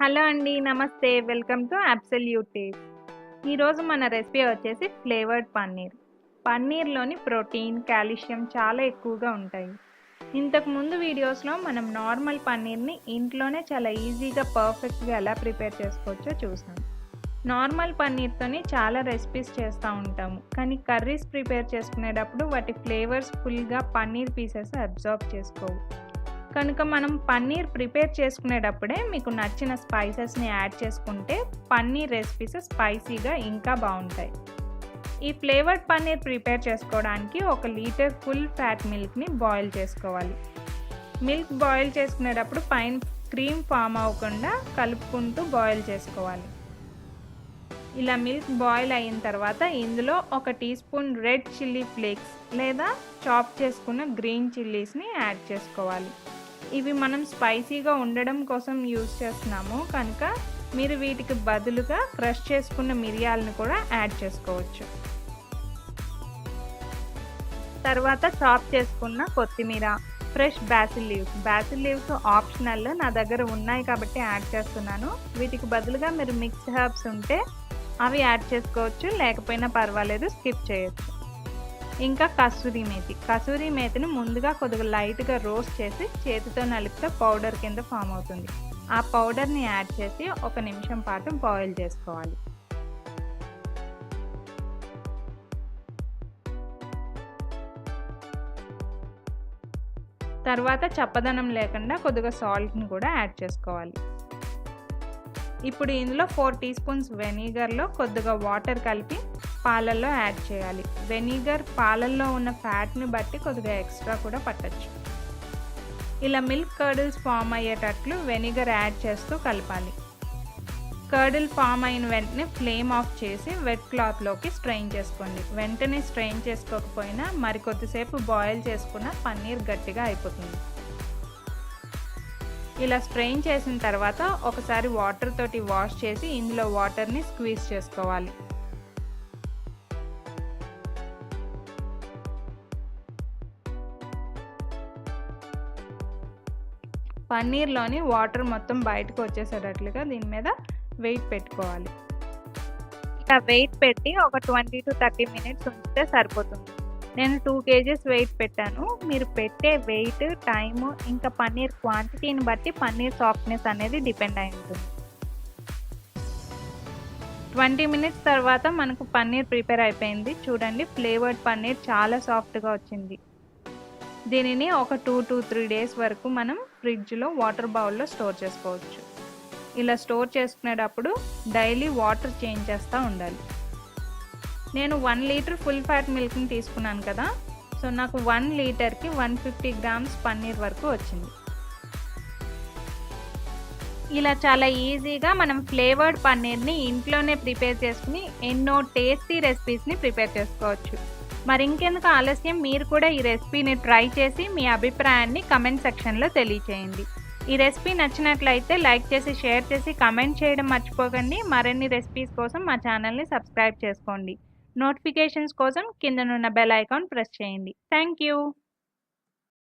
Hello అండి. నమస్తే. Welcome to absolute taste. ఈరోజు మన రెసిపీ వచ్చేసి ఫ్లేవర్డ్ పన్నీర్. పన్నీర్‌లోని ప్రోటీన్, కాల్షియం చాలా ఎక్కువగా ఉంటాయి. ఇంతకు ముందు వీడియోస్‌లో మనం నార్మల్ పన్నీర్‌ని ఇంట్లోనే చాలా ఈజీగా, పర్ఫెక్ట్‌గా ఎలా ప్రిపేర్ చేసుకోవచ్చో చూసాం. నార్మల్ పన్నీర్‌తోని చాలా రెసిపీస్ చేస్తూ ఉంటాము. కానీ కర్రీస్ ప్రిపేర్ చేసుకునేటప్పుడు వాటి ఫ్లేవర్స్ ఫుల్‌గా పన్నీర్ పీసెస్ అబ్జార్బ్ చేసుకోవు. కనుక మనం పన్నీర్ ప్రిపేర్ చేసుకునేటప్పుడే మీకు నచ్చిన స్పైసెస్ని యాడ్ చేసుకుంటే పన్నీర్ రెసిపీస్ స్పైసీగా ఇంకా బాగుంటాయి. ఈ ఫ్లేవర్డ్ పన్నీర్ ప్రిపేర్ చేసుకోవడానికి 1 లీటర్ ఫుల్ ఫ్యాట్ మిల్క్ని బాయిల్ చేసుకోవాలి. మిల్క్ బాయిల్ చేసుకునేటప్పుడు పైన క్రీమ్ ఫామ్ అవ్వకుండా కలుపుకుంటూ బాయిల్ చేసుకోవాలి. ఇలా మిల్క్ బాయిల్ అయిన తర్వాత ఇందులో 1 teaspoon red chilli flakes లేదా చాప్ చేసుకున్న గ్రీన్ చిల్లీస్ని యాడ్ చేసుకోవాలి. ఇవి మనం స్పైసీగా ఉండడం కోసం యూజ్ చేస్తున్నాము కనుక మీరు వీటికి బదులుగా క్రష్ చేసుకున్న మిరియాలను కూడా యాడ్ చేసుకోవచ్చు. తర్వాత చాప్ చేసుకున్న కొత్తిమీర, ఫ్రెష్ బాసిల్ లీవ్స్ ఆప్షనల్, నా దగ్గర ఉన్నాయి కాబట్టి యాడ్ చేస్తున్నాను. వీటికి బదులుగా మీరు మిక్స్డ్ హెర్బ్స్ ఉంటే అవి యాడ్ చేసుకోవచ్చు, లేకపోయినా పర్వాలేదు, స్కిప్ చేయొచ్చు. ఇంకా కసూరి మేతిని ముందుగా కొద్దిగా లైట్గా రోస్ట్ చేసి చేతితో నలిపితే పౌడర్ కింద ఫామ్ అవుతుంది. ఆ పౌడర్ని యాడ్ చేసి 1 నిమిషం పాటు బాయిల్ చేసుకోవాలి. తర్వాత చప్పదనం లేకుండా కొద్దిగా సాల్ట్ని కూడా యాడ్ చేసుకోవాలి. ఇప్పుడు ఇందులో 4 టీ స్పూన్స్ వెనిగర్లో కొద్దిగా వాటర్ కలిపి పాలల్లో యాడ్ చేయాలి. వెనిగర్ పాలల్లో ఉన్న ఫ్యాట్ని బట్టి కొద్దిగా ఎక్స్ట్రా కూడా పట్టచ్చు. ఇలా మిల్క్ కర్డిల్స్ ఫామ్ అయ్యేటట్లు వెనిగర్ యాడ్ చేస్తూ కలపాలి. కర్డిల్ ఫామ్ అయిన వెంటనే ఫ్లేమ్ ఆఫ్ చేసి వెట్ క్లాత్లోకి స్ట్రెయిన్ చేసుకోండి. వెంటనే స్ట్రెయిన్ చేసుకోకపోయినా మరికొద్దిసేపు బాయిల్ చేసుకున్న పన్నీర్ గట్టిగా అయిపోతుంది. ఇలా స్ట్రెయిన్ చేసిన తర్వాత ఒకసారి వాటర్ తోటి వాష్ చేసి ఇందులో వాటర్ని స్క్వీజ్ చేసుకోవాలి. పన్నీర్లోని వాటర్ మొత్తం బయటకు వచ్చేసేటట్లుగా దీని మీద వెయిట్ పెట్టుకోవాలి. ఇలా వెయిట్ పెట్టి ఒక 20 to 30 మినిట్స్ ఉంచితే సరిపోతుంది. నేను 2 kgs వెయిట్ పెట్టాను. మీరు పెట్టే వెయిట్, టైము, ఇంకా పన్నీర్ క్వాంటిటీని బట్టి పన్నీర్ సాఫ్ట్నెస్ అనేది డిపెండ్ అయి ఉంటుంది. 20 మినిట్స్ తర్వాత మనకు పన్నీర్ ప్రిపేర్ అయిపోయింది. చూడండి, ఫ్లేవర్డ్ పన్నీర్ చాలా సాఫ్ట్గా వచ్చింది. దీనిని ఒక 2 to 3 డేస్ వరకు మనం ఫ్రిడ్జ్లో వాటర్ బౌల్లో స్టోర్ చేసుకోవచ్చు. ఇలా స్టోర్ చేసుకునేటప్పుడు డైలీ వాటర్ చేంజ్ చేస్తూ ఉండాలి. నేను 1 లీటర్ ఫుల్ ఫ్యాట్ మిల్క్ని తీసుకున్నాను కదా, సో నాకు 1 లీటర్కి 150 గ్రామ్స్ పన్నీర్ వరకు వచ్చింది. ఇలా చాలా ఈజీగా మనం ఫ్లేవర్డ్ పన్నీర్ని ఇంట్లోనే ప్రిపేర్ చేసుకుని ఎన్నో టేస్టీ రెసిపీస్ని ప్రిపేర్ చేసుకోవచ్చు. మరి ఇంకెందుకు ఆలస్యం, మీరు కూడా ఈ రెసిపీని ట్రై చేసి మీ అభిప్రాయాన్ని కమెంట్ సెక్షన్లో తెలియచేయండి. ఈ రెసిపీ నచ్చినట్లయితే లైక్ చేసి, షేర్ చేసి, కమెంట్ చేయడం మర్చిపోకండి. మరిన్ని రెసిపీస్ కోసం మా ఛానల్ని సబ్స్క్రైబ్ చేసుకోండి. నోటిఫికేషన్స్ కోసం కిందనున్న బెల్ ఐకాన్ ప్రెస్ చేయండి. Thank you.